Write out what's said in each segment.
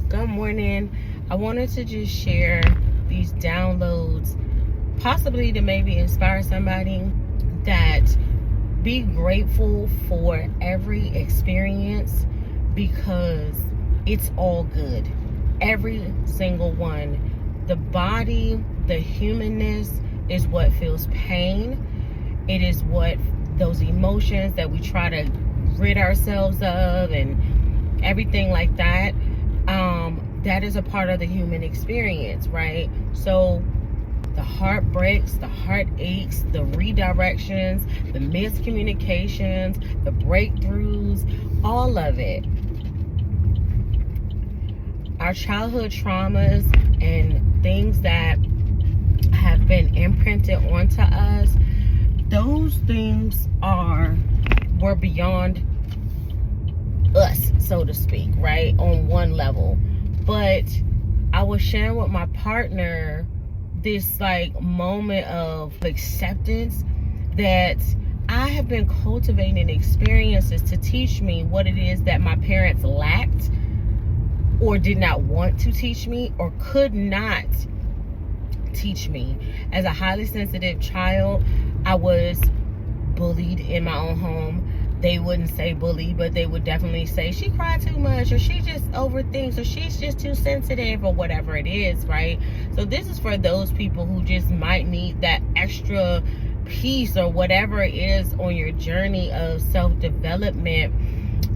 Good morning. I wanted to just share these downloads, possibly to maybe inspire somebody, that be grateful for every experience because it's all good. Every single one. The body, the humanness is what feels pain. It is what those emotions that we try to rid ourselves of and everything like that. That is a part of the human experience, right? So the heartbreaks, the heartaches, the redirections, the miscommunications, the breakthroughs, all of it. Our childhood traumas and things that have been imprinted onto us, those things were beyond us, so to speak, right? On one level. But I was sharing with my partner this moment of acceptance that I have been cultivating experiences to teach me what it is that my parents lacked or did not want to teach me or could not teach me. As a highly sensitive child, I was bullied in my own home. They wouldn't say bully, but they would definitely say she cried too much, or she just overthinks, or she's just too sensitive, or whatever it is, right? So this is for those people who just might need that extra piece or whatever it is on your journey of self-development.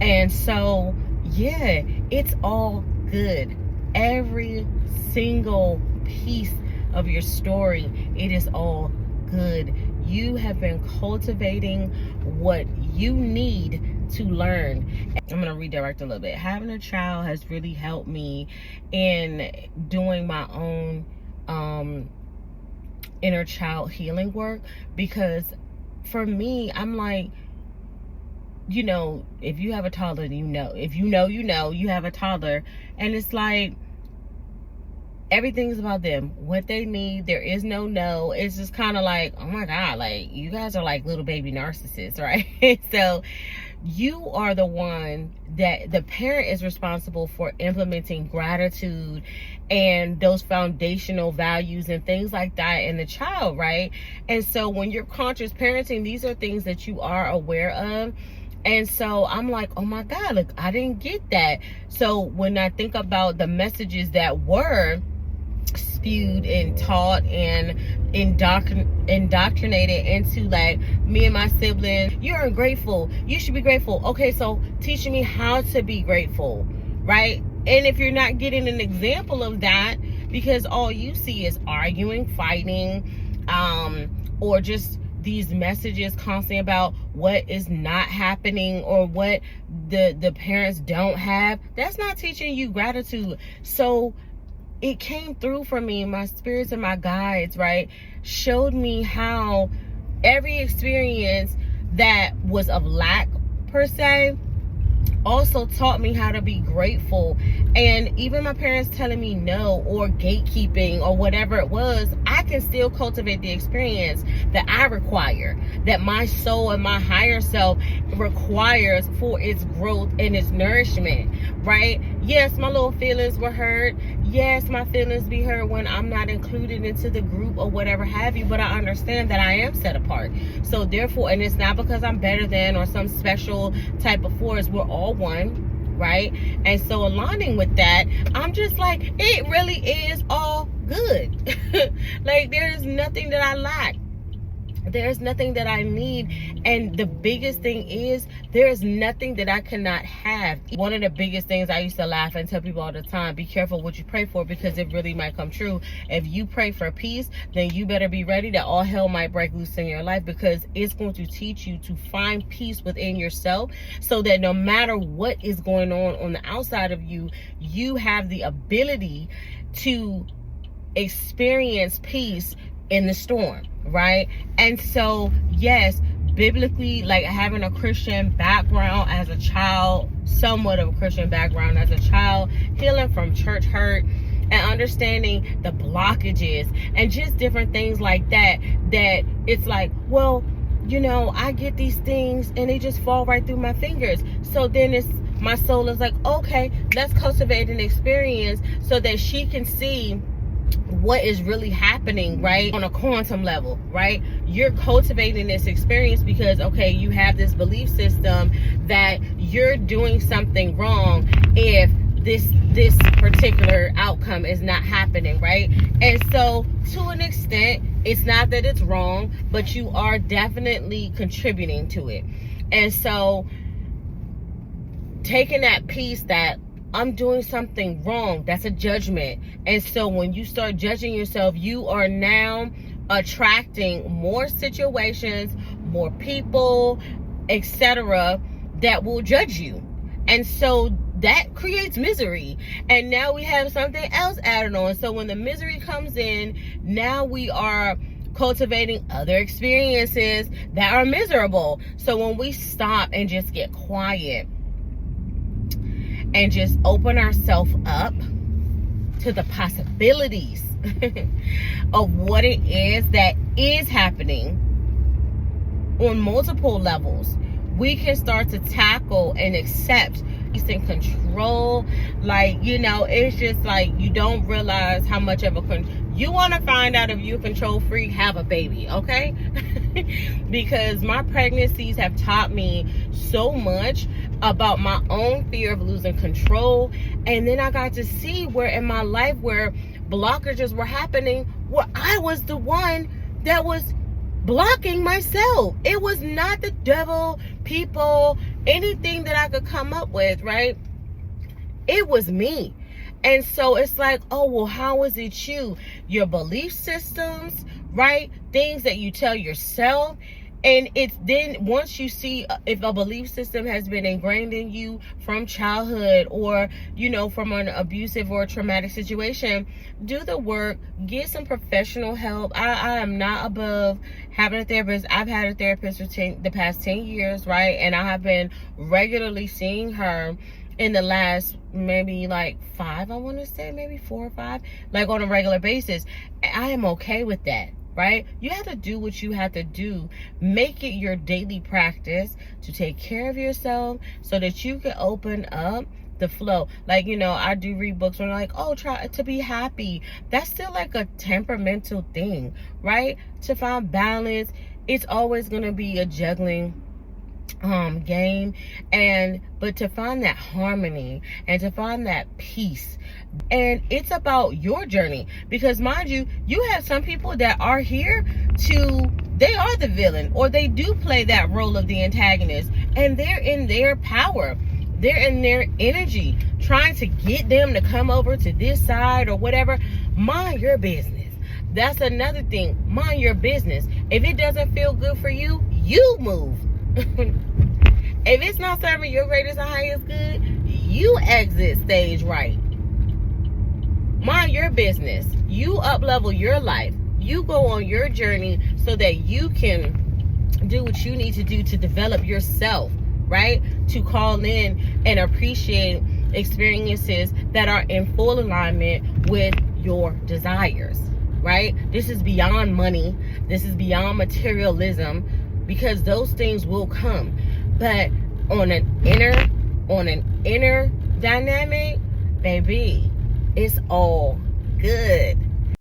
And so, yeah, it's all good. Every single piece of your story, it is all good. You have been cultivating what you need to learn. I'm going to redirect a little bit. Having a child has really helped me in doing my own inner child healing work, because for me, I'm like, if you have a toddler, if you have a toddler, and it's like, everything's about them, what they need. There is no. It's just kind of like, oh my God, you guys are like little baby narcissists, right? So you are the one that the parent is responsible for implementing gratitude and those foundational values and things like that in the child, right? And so when you're conscious parenting, these are things that you are aware of. And so I'm like, oh my God, look, I didn't get that. So when I think about the messages that were spewed and taught and indoctrinated into me and my siblings, you're ungrateful, you should be grateful. Okay, so teaching me how to be grateful, right? And if you're not getting an example of that, because all you see is arguing, fighting, or just these messages constantly about what is not happening or what the parents don't have, that's not teaching you gratitude. So it came through for me. My spirits and my guides, right, showed me how every experience that was of lack per se also taught me how to be grateful. And even my parents telling me no, or gatekeeping, or whatever it was, I can still cultivate the experience that I require, that my soul and my higher self requires for its growth and its nourishment, right? Yes, my little feelings were hurt. Yes, my feelings be hurt when I'm not included into the group or whatever have you, but I understand that I am set apart. So therefore, and it's not because I'm better than or some special type of force. We're all one, right? And so aligning with that, I'm just like, it really is all good. There is nothing that I lack. There's nothing that I need. And the biggest thing is, there's nothing that I cannot have. One of the biggest things I used to laugh and tell people all the time, be careful what you pray for, because it really might come true. If you pray for peace, then you better be ready that all hell might break loose in your life, because it's going to teach you to find peace within yourself, so that no matter what is going on the outside of you, you have the ability to experience peace in the storm, right? And so, yes, biblically, having a Christian background as a child, somewhat of a Christian background as a child, healing from church hurt, and understanding the blockages and just different things like that, that it's like, well, I get these things and they just fall right through my fingers. So then it's my soul is like, okay, let's cultivate an experience so that she can see what is really happening, right? On a quantum level, right? You're cultivating this experience because, okay, you have this belief system that you're doing something wrong if this particular outcome is not happening, right? And so to an extent, it's not that it's wrong, but you are definitely contributing to it. And so taking that piece that I'm doing something wrong, that's a judgment. And so when you start judging yourself, you are now attracting more situations, more people, etc., that will judge you. And so that creates misery. And now we have something else added on. So when the misery comes in, now we are cultivating other experiences that are miserable. So when we stop and just get quiet and just open ourselves up to the possibilities of what it is that is happening on multiple levels, we can start to tackle and accept peace and control. Like, it's just like you don't realize how much of a you want to find out if you're control freak, have a baby, okay? Because my pregnancies have taught me so much about my own fear of losing control. And then I got to see where in my life where blockages were happening, where I was the one that was blocking myself. It was not the devil, people, anything that I could come up with, right? It was me. And so it's like, oh, well, how is it you? Your belief systems, right? Things that you tell yourself. And it's then once you see if a belief system has been ingrained in you from childhood or, from an abusive or traumatic situation, do the work, get some professional help. I am not above having a therapist. I've had a therapist for the past 10 years, right? And I have been regularly seeing her in the last maybe like 5, I want to say maybe 4 or 5, like on a regular basis. I am okay with that. Right? You have to do what you have to do. Make it your daily practice to take care of yourself so that you can open up the flow. Like, I do read books when they're like, oh, try to be happy. That's still like a temperamental thing, right? To find balance, it's always going to be a juggling game, but to find that harmony and to find that peace. And it's about your journey, because mind you, you have some people that are here they are the villain, or they do play that role of the antagonist, and they're in their power, they're in their energy, trying to get them to come over to this side or whatever. Mind your business. That's another thing. Mind your business. If it doesn't feel good for you, you move. If it's not serving your greatest and highest good, you exit stage right. Mind your business. You up-level your life. You go on your journey so that you can do what you need to do to develop yourself, right? To call in and appreciate experiences that are in full alignment with your desires, right? This is beyond money. This is beyond materialism, because those things will come. But on an inner dynamic, baby, it's all good.